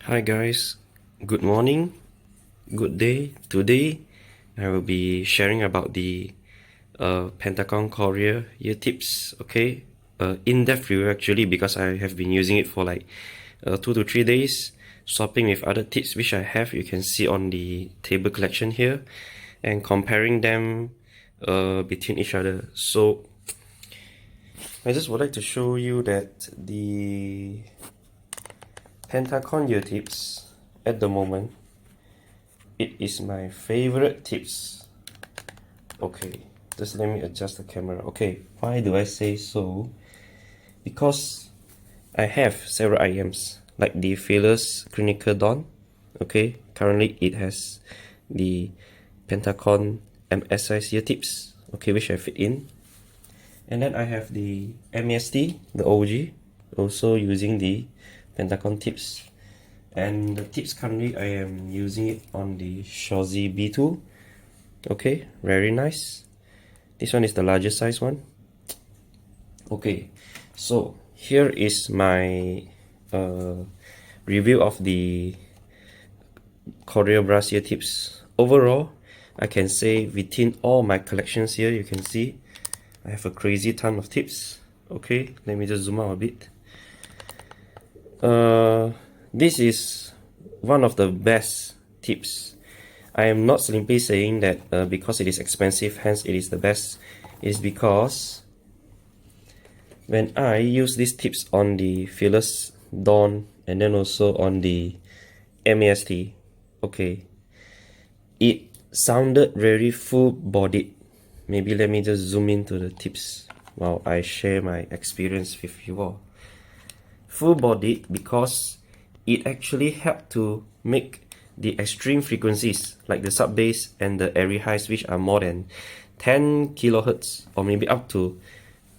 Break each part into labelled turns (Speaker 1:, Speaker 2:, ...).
Speaker 1: Hi guys, good morning, good day. Today I will be sharing about the Pentaconn Coreir ear tips. Okay, in-depth review actually, because I have been using it for like 2 to 3 days, swapping with other tips which I have. You can see on the table collection here, and comparing them between each other. So I just would like to show you that the Pentaconn ear tips at the moment, it is my favorite tips. Okay, just let me adjust the camera. Okay, why do I say so? Because I have several IMs like the Fearless Crinacnel. Okay, currently it has the Pentaconn MS ear tips. Okay, which I fit in. And then I have the MEST, the OG, also using the Pentaconn tips. And the tips currently I am using it on the Shozy B2. Okay, very nice. This one is the largest size one. Okay, so here is my review of the Coreir brass ear tips. Overall, I can say within all my collections here, you can see I have a crazy ton of tips. Okay, let me just zoom out a bit. This is one of the best tips. I am not simply saying that because it is expensive, hence it is the best. It is because when I use these tips on the Fearless Dawn and then also on the MEST, okay, it sounded very full-bodied. Maybe let me just zoom into the tips while I share my experience with you all. Full-bodied because it actually helped to make the extreme frequencies like the subbass and the airy highs, which are more than 10 kilohertz or maybe up to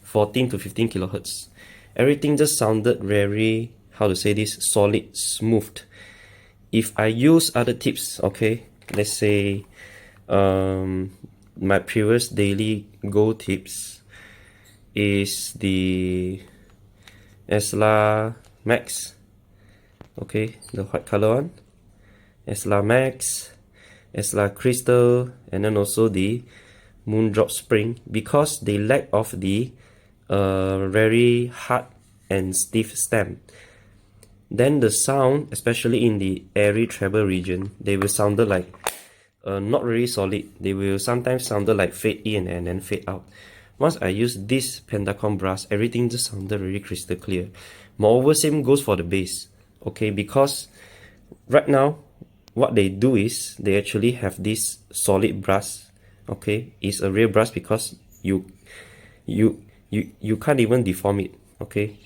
Speaker 1: 14 to 15 kilohertz. Everything just sounded very, how to say this, solid, smooth. If I use other tips, okay, let's say my previous daily go tips is the Esla Max, okay, the white color one, Esla Max, Esla Crystal, and then also the Moondrop Spring, because they lack of the very hard and stiff stem. Then the sound, especially in the airy treble region, they will sound like not really solid. They will sometimes sound like fade in and then fade out. Once I use this Pentaconn brass, everything just sounded really crystal clear. Moreover, same goes for the bass. Okay, because right now, what they do is they actually have this solid brass. Okay, it's a real brass because you can't even deform it. Okay,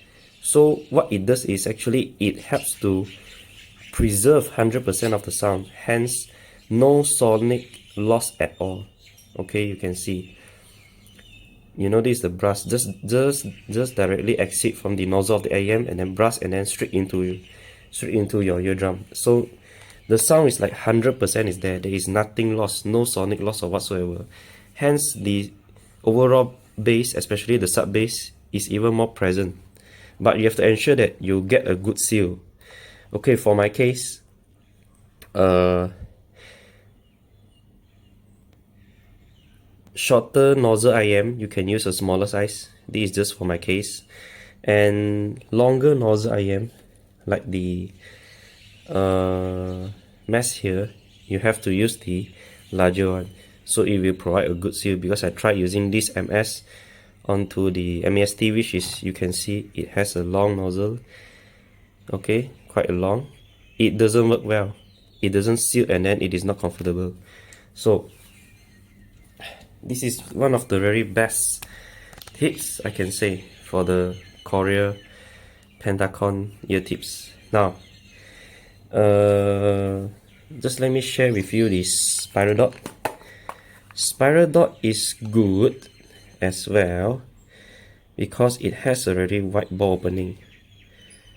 Speaker 1: so what it does is actually it helps to preserve 100% of the sound, hence no sonic loss at all. Okay, you can see, you know, this is the brass just directly exit from the nozzle of the AM and then brass and then straight into your eardrum. So the sound is like 100% is there. There is nothing lost, no sonic loss or whatsoever. Hence the overall bass, especially the sub bass, is even more present. But you have to ensure that you get a good seal. Okay, for my case, shorter nozzle IM, you can use a smaller size. This is just for my case. And longer nozzle IM, like the MEST here, you have to use the larger one, so it will provide a good seal. Because I tried using this MS onto the MEST, which is, you can see it has a long nozzle. Okay, quite a long. It doesn't work well. It doesn't seal and then it is not comfortable. So this is one of the very best tips I can say for the Coreir Pentaconn ear tips. Now, just let me share with you this spiral dot. Spiral dot is good as well because it has a very wide ball opening.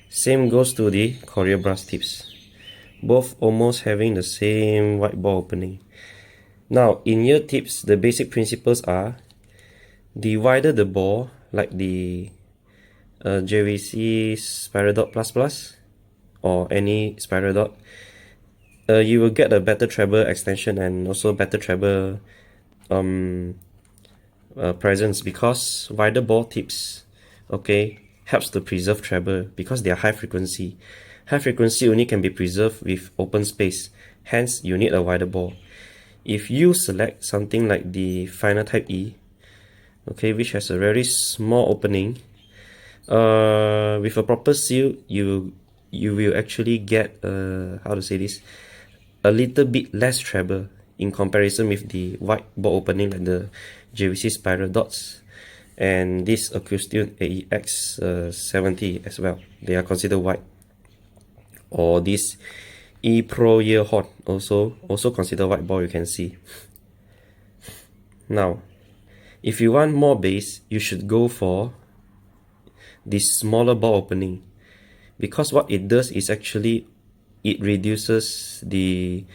Speaker 1: Same goes to the Coreir brass tips, both almost having the same wide ball opening. Now, in ear tips, the basic principles are, the wider the ball, like the JVC Spiral Dot Plus Plus, or any spiral dot, you will get a better treble extension and also better treble presence, because wider ball tips, okay, helps to preserve treble because they are high frequency. High frequency only can be preserved with open space, hence you need a wider ball. If you select something like the final type E, okay, which has a very small opening, with a proper seal, you will actually get how to say this, a little bit less treble in comparison with the wide ball opening like the JVC spiral dots and this Acoustion AEX 70 as well. They are considered wide. Or this E Pro Ear Horn also considered wide ball, you can see. Now, if you want more bass, you should go for this smaller ball opening, because what it does is actually it reduces the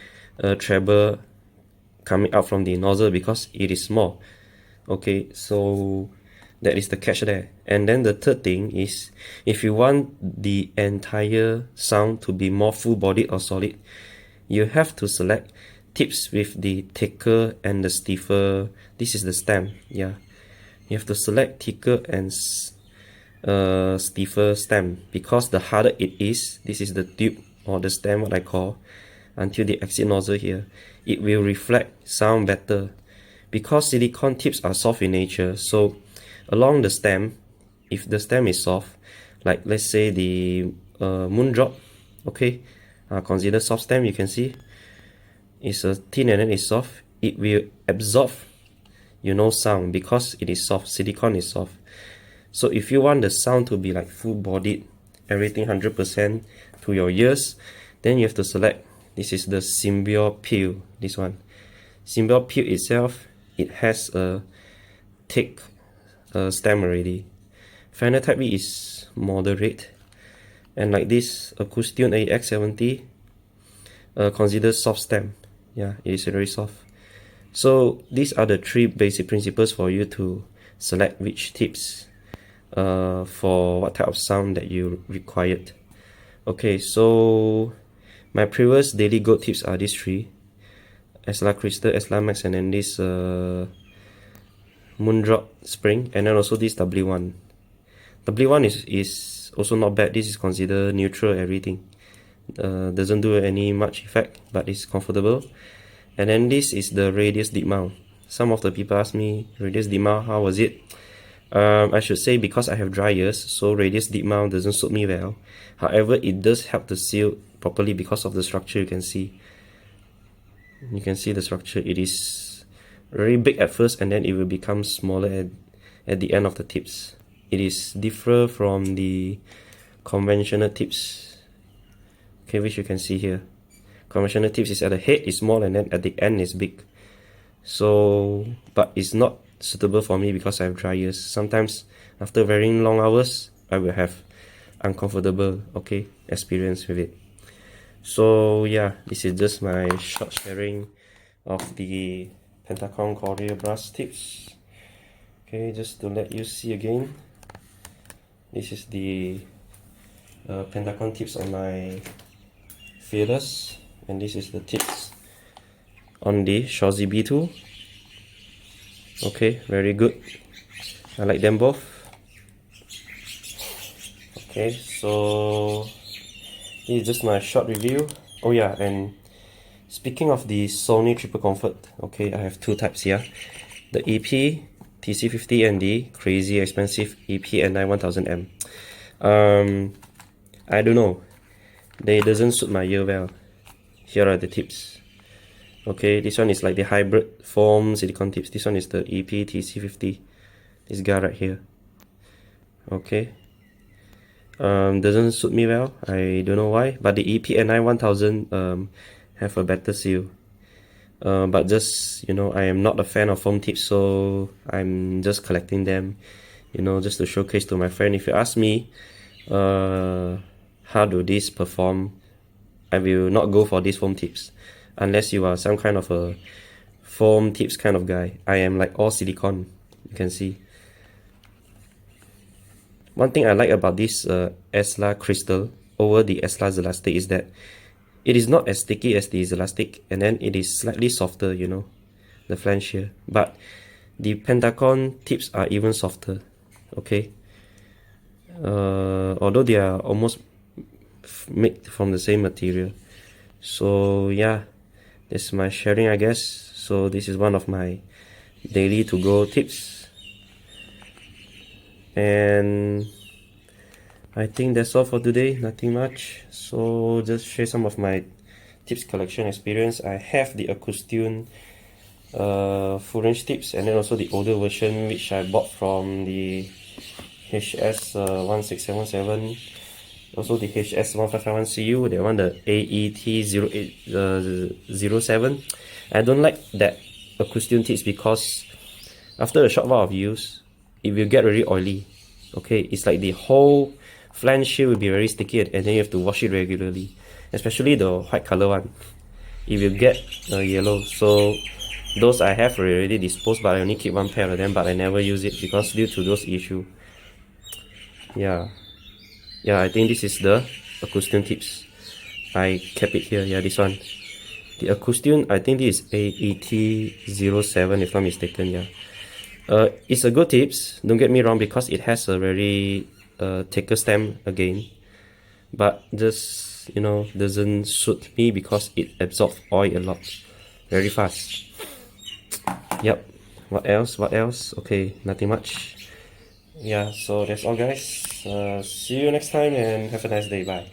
Speaker 1: treble coming out from the nozzle because it is small. Okay, so that is the catch there. And then the third thing is, if you want the entire sound to be more full-bodied or solid, you have to select tips with the thicker and the stiffer. This is the stem, yeah. You have to select thicker and stiffer stem, because the harder it is, this is the tube or the stem, what I call, until the exit nozzle here, it will reflect sound better. Because silicone tips are soft in nature, so along the stem, if the stem is soft, like let's say the moondrop, okay, consider soft stem, you can see it's thin and then it's soft, it will absorb, you know, sound because it is soft, silicone is soft. So if you want the sound to be like full-bodied, everything 100% to your ears, then you have to select, this is the Symbio Peel, this one. Symbio Peel itself, it has a thick stem already. Final type E is moderate, and like this Acoustion AEX 70 considered soft stem. Yeah, it is very soft. So these are the three basic principles for you to select which tips for what type of sound that you required. Okay, so my previous daily goat tips are these three: Esla Crystal, Esla Max, and then this Moondrop Spring, and then also this W1. W1 is also not bad. This is considered neutral, everything. Doesn't do any much effect, but it's comfortable. And then this is the radius deep mount. Some of the people ask me, radius deep mount, how was it? I should say, because I have dry ears, so radius deep mount doesn't suit me well. However, it does help to seal properly because of the structure. You can see the structure. It is very big at first, and then it will become smaller at the end of the tips. It is different from the conventional tips, okay, which you can see here. Conventional tips is at the head is small and then at the end is big. So, but it's not suitable for me because I have dry ears. Sometimes after very long hours, I will have uncomfortable, okay, experience with it. So yeah, this is just my short sharing of the Pentaconn Coreir brass tips. Okay, just to let you see again, this is the Pentaconn tips on my feelers, and this is the tips on the Shozy B2. Okay, very good. I like them both. Okay, so this is just my short review. Oh yeah, and speaking of the Sony Triple Comfort, okay, I have two types here. The EP TC50 and the crazy expensive EP N9 1000M. I don't know, they doesn't suit my ear well. Here are the tips. Okay, this one is like the hybrid foam silicone tips. This one is the EP TC50. This guy right here. Okay. Doesn't suit me well. I don't know why. But the EP N9 1000 have a better seal. But just, you know, I am not a fan of foam tips, so I'm just collecting them, you know, just to showcase to my friend. If you ask me, how do these perform, I will not go for these foam tips. Unless you are some kind of a foam tips kind of guy. I am like all silicone, you can see. One thing I like about this Esla Crystal, over the S-Last elastic is that it is not as sticky as the elastic, and then it is slightly softer, you know, the flange here. But the Pentaconn tips are even softer, okay? Although they are almost made from the same material. So yeah, this is my sharing, I guess. So this is one of my daily to-go tips. And I think that's all for today, nothing much. So just share some of my tips collection experience. I have the Acoustune full range tips, and then also the older version which I bought from the HS 1677, also the HS 1551CU, that one, the AET0807. I don't like that Acoustune tips because after a short while of use, it will get very oily. Okay, it's like the whole flange here will be very sticky, and then you have to wash it regularly, especially the white color one. It will get yellow. So those I have already disposed, but I only keep one pair of them, but I never use it because due to those issues. Yeah, I think this is the Acoustune tips. I kept it here. Yeah, this one, the Acoustune, I think this is AET07 if I'm mistaken. Yeah, it's a good tips, don't get me wrong, because it has a very thicker stem again, but just, you know, doesn't suit me because it absorbs oil a lot very fast. Yep. What else? Okay, nothing much. Yeah, so that's all, guys. See you next time and have a nice day. Bye.